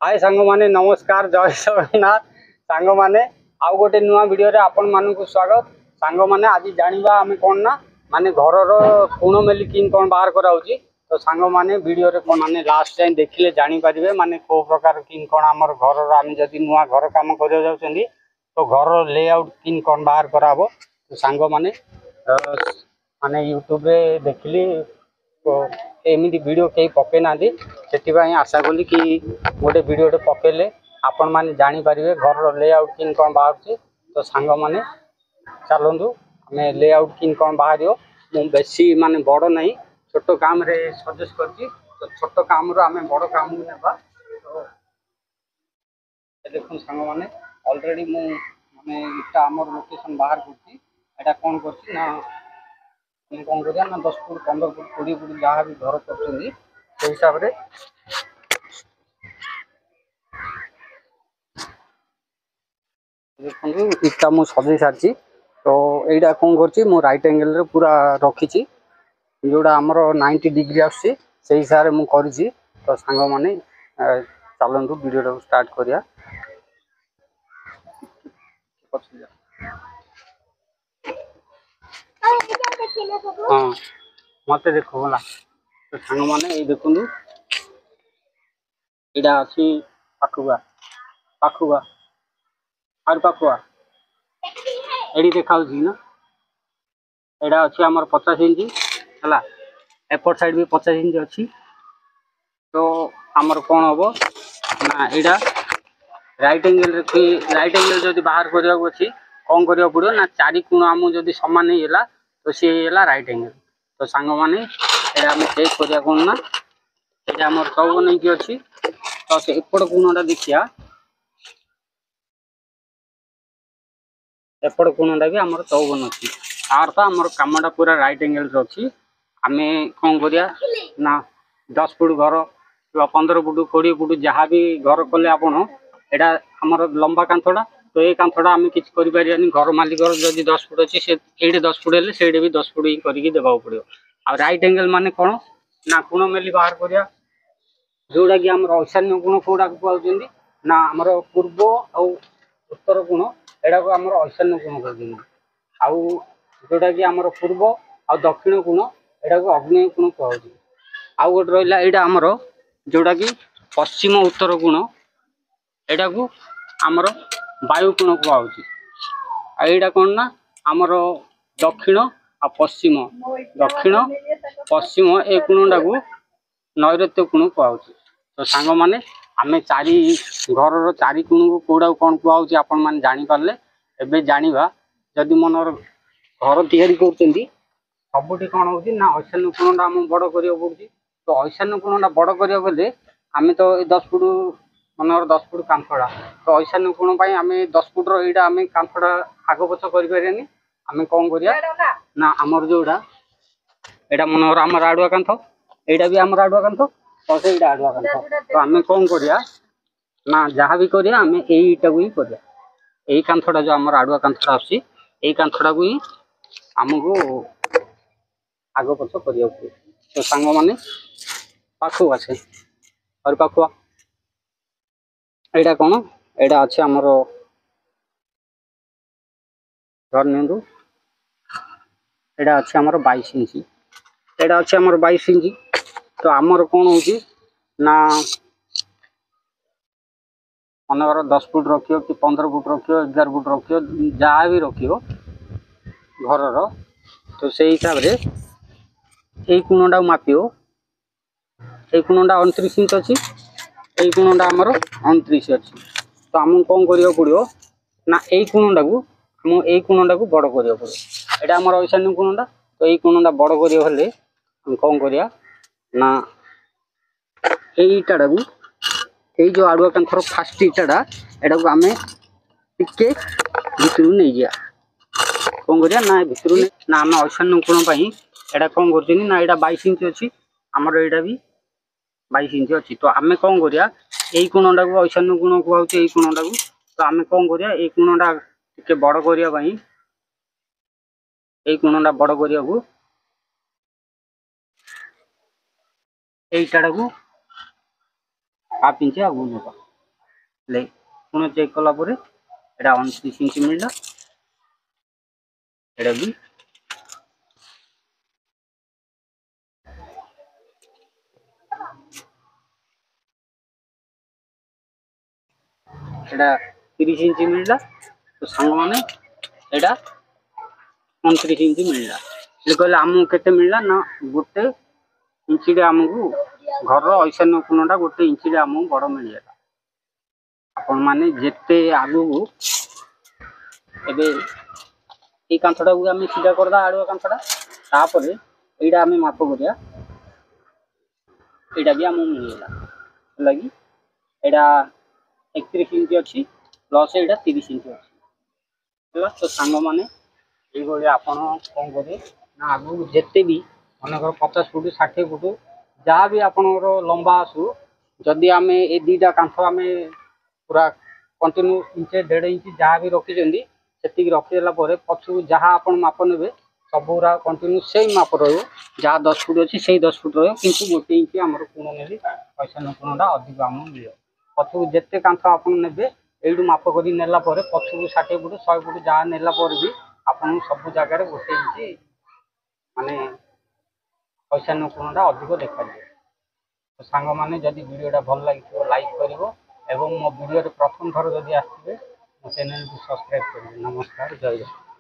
हाय सांग माने नमस्कार जय जगन्नाथ सांग माने आउ गोटे नुआ वीडियो रे आपण मानकु स्वागत। सांग माने आज जानिबा आमे कोन ना माने घर रो कोण मेली किन कोन बाहर कराउची तो सांग माने वीडियो रे कोन माने लास्ट टाइम देखिले जानि परिबे माने को प्रकार किन कोन हमर घर रो आमे जदी नुआ घर काम करियो जाउचंदी तो घर लेआउट किन कोन बाहर कराबो तो सांग माने माने यूट्यूब रे देखली तो एमती वीडियो कहीं पके ना से आशा कली कि गोटे वीडियो पकेले आपण मैंने जानीपारे घर लेआउट किन कौन बाहर तो सांग मैंने चलतु आम लेआउट किन कौन बाहर बेसी माने बड़ ना छोट काम रे सजेस्ट कर छोट काम आम बड़ काम नेबा तो देखो सांग मैंने ऑलरेडी मु माने इटा आमर लोकेशन बाहर करता कौन कर कौन करिया ना 10 फुट 15 फुट 20 फुट जहाँ भी घर कर हिसाब से देखो इटा मु सजे सारी तो यहाँ कौन कर राइट एंगल रे पूरा रखी जोड़ा आमर 90 डिग्री आसी से हिसाब से मुझे तो सांग मैंने चलतु वीडियो स्टार्ट करिया। हाँ मत देख गला तो सांग मैंने ये देखु यहाँ अच्छी पाखुआ पाखुआ और पाखुआ ये देखा ना यहाँ अच्छी आमर 50 इंच है एपट साइड भी 50 इंच अच्छी तो आमर कौन हम ना यहाँ राइट एंगल जब बाहर करने अच्छी कौन करा पड़ो ना चारि कोण आम जब सामान होगा तो सी है राइट एंगल तो सांग मैंने आम चेक करिया कौन ना ये आम चौवन नहीं अच्छी तो से एपट कोणटा देखिया एपट कोणटा भी आम 54 अच्छी तार तो आम कमटा पूरा राइट एंगल अच्छी आम कौन करिया ना 10 फुट घर 15 फुट 20 फुट जहाँ भी घर कले आपड़ यहाँ आमर लंबा कांथटा तो ये कांथटा आम कि घर मालिक जब 10 फुट अच्छी से ये 10 फुट है से भी 10 फुट ही करके देवा पड़ो आ राइट एंगल माने कौन ना कोण मेली बाहर करिया जोड़ा कि आम ईशान्य कोण कौटा कहते ना आमर पूर्व आ उत्तर कोण यहाँ को आम ईशान्य कोण कहते आउ जोटा कि आमर पूर्व आ दक्षिण कोण यहाँ को अग्नि कोण कहते आउ गोटे रहा यहाँ आमर जोटा कि पश्चिम उत्तर कोण यहाँ को आमर वायु कोण कहुच्छी यहाँ कौन ना आमर दक्षिण आ पश्चिम दक्षिण पश्चिम ए कोणटा को नैऋत्य कोण कहुच्छी तो सांग मैंने आम चारि घर चारि कोण को कौटा कौन कहुच्छी आपण मैंने जानीपारे एवं जाना जदि मनर घर तैयारी कर सबुठी कौन हो ना ईशान्य कोणटा आम बड़ करा पड़ी तो ईशान्य कोणटा बड़ करा आम तो 10 फुट मनर 10 फुट कांथड़ा तो ईशान्य कोण आम 10 फुट रहा आम कांथड़ा आग पछ करें आम कौन करिया ना आमर जोड़ा यहाँ मनोहर आमर आड़ुआ कांथ यहाँ भी आमर आड़ुआ कांथ तो से आड़ुआ कांथ तो आम कौन करिया ना जहाँ भी करिया आम यहीटा को ही करिया यही कांथटा जो आमर आड़ुआ कांथटा आसी यही कांथटा को ही आमको आग पछ करिया तो सांग मैंने पाखुआ से और पाखुआ यहाँ कौन यहाँ अच्छे आमर घर नियंतु यहाँ अच्छे आमर 22 इंच यहाँ अच्छे आमर 22 इंच तो आमर कौन हो ना मनकर 10 फुट रखियो कि 15 फुट रखियो 11 फुट रखियो जहाँ भी रखियो घर तो से हिसाब से यही कोणटा मापियो ये कोणटा 29 इंच अच्छी यही कोणटा आमर 29 अच्छी तो आमको कौन करिया पड़ो ना यही कोणटा को आम यही कोणटा को बड़ करिया पड़ो यहाँ आमर ईशान्य कोणटा तो यही कोणटा बड़ करिया हेले हम कौन करिया ना यही इटाटा को यही जो आड़ुआ कांथर फास्ट इटाटा यहाँ को आम टिके भितर नहीं जा कौन करिया ना भितर ना आम ईशान्य कोण यहाँ कौन कर ना यहाँ 22 इंच अच्छी आमर यहाँ भी 22 इंच अच्छी तो आम कौन करिया यही कोणटा को ईशान्य कोण कहुचे यही कोणटा को तो आम कौन करिया यही कोणटा टिके बड़ करने यही कोणटा बड़ करने को यहीटा को हाफ इंच आगू ना पुणी चेक कलापर एटा 29 इंच मिलला एटा भी एटा 30 इंच मिलला तो सांग माने एटा 29 इंच मिलला ये कहले आमको केते मिलला ना गोटे इंची रे आमको घर ऐशान्य कोणटा गोटे इंची रे आमको बड़ मिलला आपण माने जेते आगु एबे ए कांथडा को आमे सीधा करदा आडुआ कांथडा तापरे एडा आमे माप करिया एडा भी आमको मिलला लगी एडा 31 इंच अच्छी प्लस एडा 30 इंच अच्छी तो सांग माने ये आपण कौन करेंगे ना आगु जिते भी मनकर 50 फुट 60 फुट जहाँ भी आपणर लंबा आसू जदि आम ए दुईटा कांथ आम पूरा कंटिन्यू इंच 1.5 इंच जहाँ भी रखी से रखीदेला पछू जहाँ आप माप ने सबूरा कंटिन्यू से माप रहा 10 फुट अच्छी से 10 फुट रही गोटे इंच आम कोण ने पैसा कोणटा अधिक आम मिले पछू जिते कांथ आप ने यू माप कर नेला पछू 60 फुट 100 फुट जहाँ नेला भी आपन सब जगह गोटे इंच माने पैसा कोणटा अधिक देखा जाए तो सांग माने जदि वीडियोटा भल लगी लाइक करिवो एवं मो वीडियो प्रथम थर जदि आसबे मो चैनल को सब्सक्राइब करिवो। नमस्कार, जय जगन्नाथ।